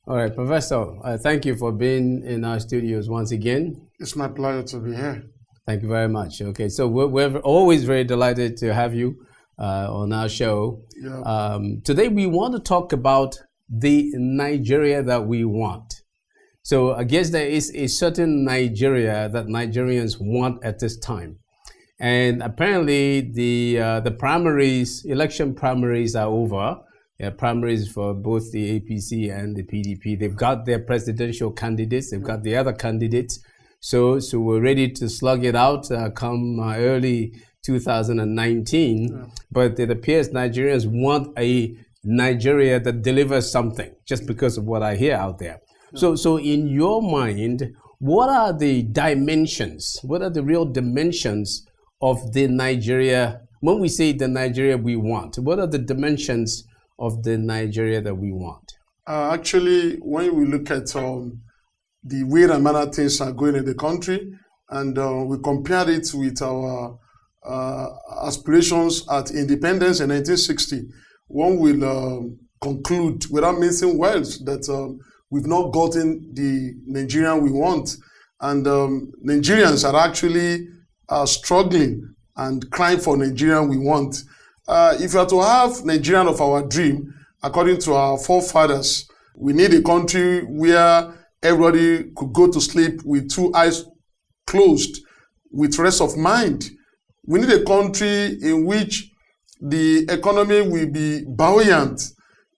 All right, Professor, thank you for being in our studios once again. It's my pleasure to be here. Thank you very much. Okay, so we're always very delighted to have you on our show. Yeah. Today we want to talk about the Nigeria that we want. So I guess there is a certain Nigeria that Nigerians want at this time. And apparently the election primaries are over. Primaries for both the APC and the PDP. They've got their presidential candidates. They've got the other candidates. So we're ready to slug it out come early 2019. Yeah. But it appears Nigerians want a Nigeria that delivers something, just because of what I hear out there. Yeah. So in your mind, what are the dimensions? What are the real dimensions of the Nigeria? When we say the Nigeria we want, what are the dimensions of the Nigeria that we want? Actually, when we look at the way and manner things are going in the country, and we compare it with our aspirations at independence in 1960, one will conclude, without missing words, that we've not gotten the Nigerian we want. And Nigerians are actually struggling and crying for Nigerian we want. If you are to have Nigerian of our dream, according to our forefathers, we need a country where everybody could go to sleep with two eyes closed, with rest of mind. We need a country in which the economy will be buoyant,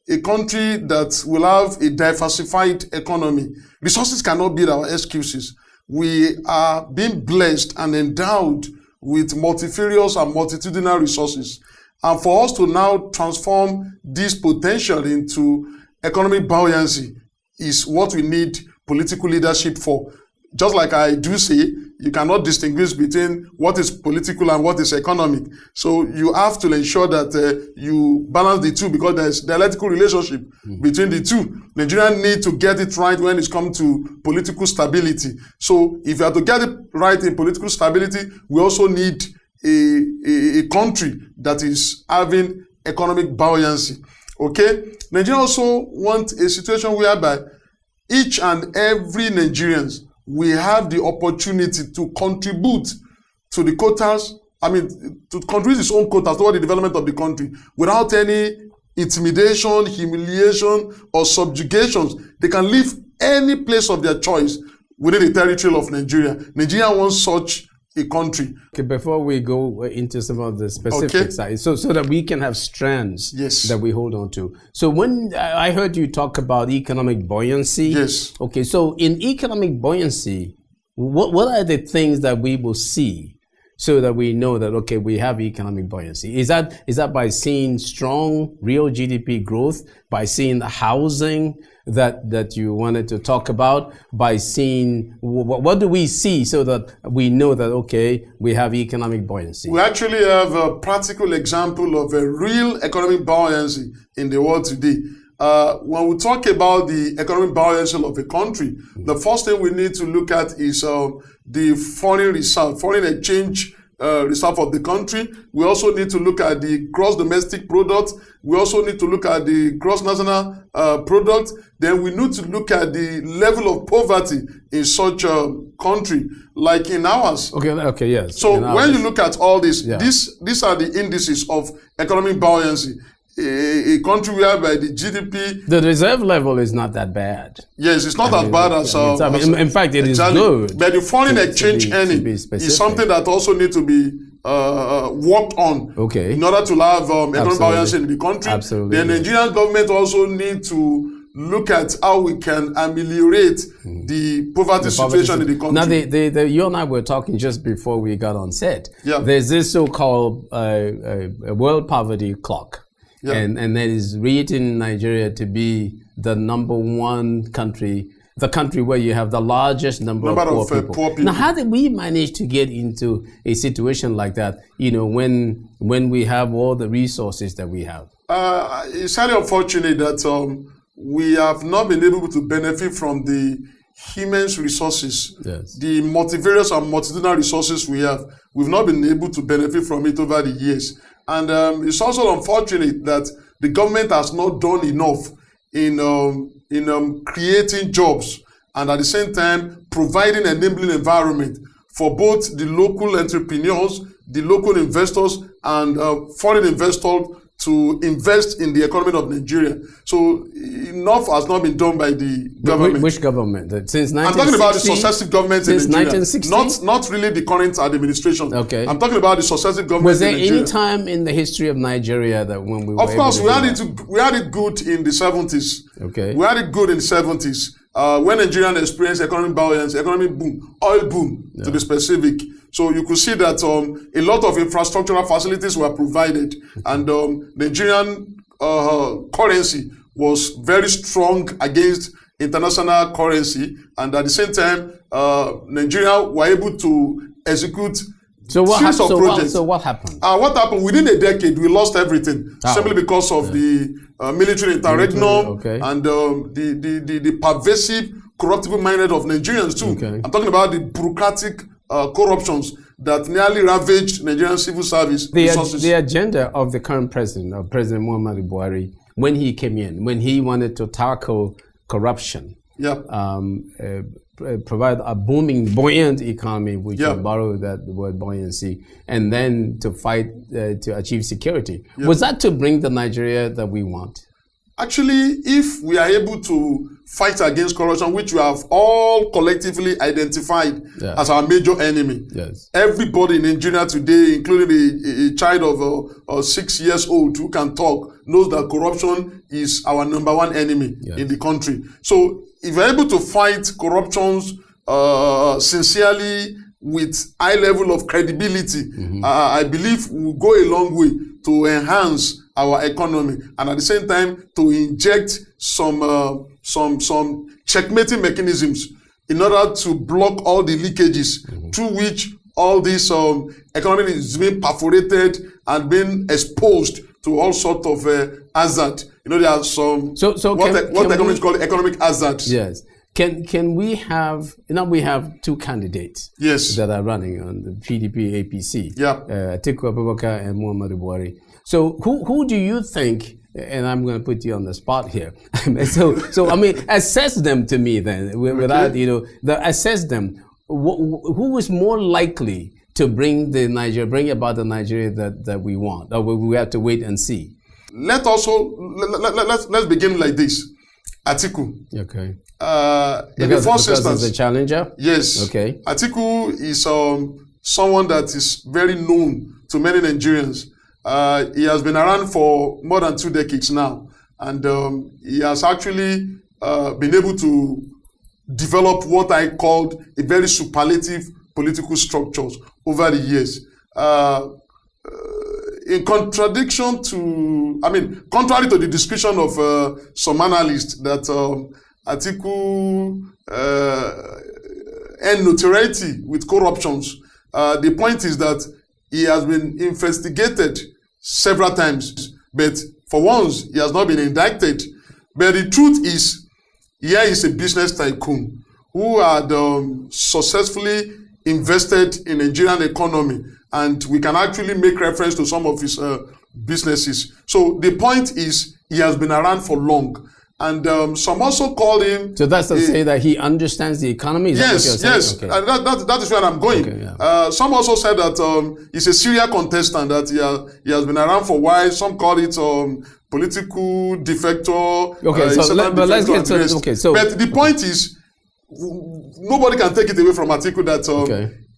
a country that will have a diversified economy. Resources cannot be our excuses. We are being blessed and endowed with multifarious and multitudinal resources. And for us to now transform this potential into economic buoyancy is what we need political leadership for. Just like I do say, you cannot distinguish between what is political and what is economic. So you have to ensure that you balance the two, because there's dialectical relationship between the two. Nigerians need to get it right when it comes to political stability. So if you have to get it right in political stability, we also need a country that is having economic buoyancy. Okay? Nigeria also want a situation whereby each and every Nigerians will have the opportunity to contribute to the quotas, to contribute his own quotas toward the development of the country without any intimidation, humiliation, or subjugations. They can live any place of their choice within the territory of Nigeria. Nigeria wants such a country. Okay, before we go into some of the specifics, okay, so that we can have strands, yes, that we hold on to. So when I heard you talk about economic buoyancy, yes. Okay, so in economic buoyancy, what are the things that we will see so that we know that, okay, we have economic buoyancy? Is that by seeing strong real GDP growth, by seeing the housing that you wanted to talk about, by seeing what do we see so that we know that, okay, we have economic buoyancy? We actually have a practical example of a real economic buoyancy in the world today. When we talk about the economic buoyancy of a country, the first thing we need to look at is the foreign reserve, foreign exchange reserve of the country. We also need to look at the gross domestic product. We also need to look at the gross national product. Then we need to look at the level of poverty in such a country, like in ours. Okay, yes. So when you look at all this, yeah, these are the indices of economic buoyancy. A country whereby the GDP... The reserve level is not that bad. Yes, it's not as bad as... in fact, it is good. But the foreign exchange earning is something that also needs to be worked on, okay, in order to have economic buoyancy in the country. Absolutely. The Nigerian government also needs to look at how we can ameliorate the poverty situation in the country. Now, you and I were talking just before we got on set. Yeah. There's this so-called world poverty clock. Yeah. And that is rating Nigeria to be the #1 country, the country where you have the largest number of poor people. Now, how did we manage to get into a situation like that, when we have all the resources that we have? It's highly unfortunate that we have not been able to benefit from the immense resources, yes, the multivarious and multitudinal resources we have. We've not been able to benefit from it over the years. And it's also unfortunate that the government has not done enough in creating jobs and at the same time providing an enabling environment for both the local entrepreneurs, the local investors, and foreign investors to invest in the economy of Nigeria. So enough has not been done by the government. Which government? Since 1960? I'm talking about the successive governments in Nigeria. 1960? Not really the current administration. Okay. I'm talking about the successive governments in Nigeria. Was there any time in the history of Nigeria that when we were Of course, we had it good in the 70s. Okay. We had it good in the 70s. When Nigeria experienced economic buoyancy, economic boom, oil boom to be specific. So you could see that a lot of infrastructural facilities were provided, and Nigerian currency was very strong against international currency, and at the same time, Nigeria were able to execute series of projects. So what happened? What happened? Within a decade, we lost everything simply because of the military interregnum and the pervasive corruptible minded of Nigerians too. Okay. I'm talking about the bureaucratic corruptions that nearly ravaged Nigerian civil service resources. The agenda of the current president, of President Muhammadu Buhari, when he came in, when he wanted to tackle corruption, provide a buoyant economy, which I borrow that word buoyancy, and then to fight to achieve security. Was that to bring the Nigeria that we want? Actually, if we are able to fight against corruption, which we have all collectively identified as our major enemy, everybody in Nigeria today, including a child of 6 years old who can talk, knows that corruption is our #1 enemy in the country. So if we're able to fight corruptions sincerely with high level of credibility, I believe we'll go a long way to enhance our economy, and at the same time to inject some checkmating mechanisms in order to block all the leakages through which all this economy is being perforated and being exposed to all sorts of hazard. You know, there are some what economists call economic hazards. Yes. Can we have, we have two candidates that are running on the PDP APC, Atiku Abubakar and Muhammadu Buhari. So who do you think, and I'm going to put you on the spot here, so I mean, assess them to me then, without, assess them. Who is more likely to bring about the Nigeria that we want, or we have to wait and see? Let's begin like this. Atiku. Okay. In the first instance, he's a challenger. Yes. Okay. Atiku is someone that is very known to many Nigerians. He has been around for more than 2 decades now, and he has actually been able to develop what I called a very superlative political structures over the years. In contradiction to, contrary to the description of some analysts that Atiku earned notoriety with corruptions, the point is that he has been investigated several times, but for once he has not been indicted. But the truth is, here is a business tycoon who had successfully invested in the Nigerian economy, and we can actually make reference to some of his businesses. So the point is, he has been around for long, and some also call him. So that's to say that he understands the economy. Yes. Okay. That is where I'm going. Okay, some also said that he's a serial contestant, that he has been around for a while. Some call it political defector. Okay, but let's get to okay. So, but the point is, nobody can take it away from Atiku that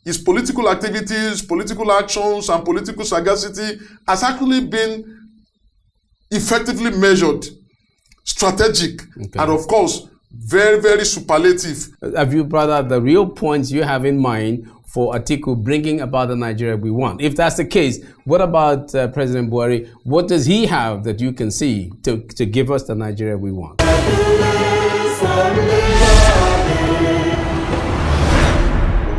his political activities, political actions, and political sagacity has actually been effectively measured, strategic, and of course, very, very superlative. Have you brought out the real points you have in mind for Atiku bringing about the Nigeria we want? If that's the case, what about President Buhari? What does he have that you can see to give us the Nigeria we want?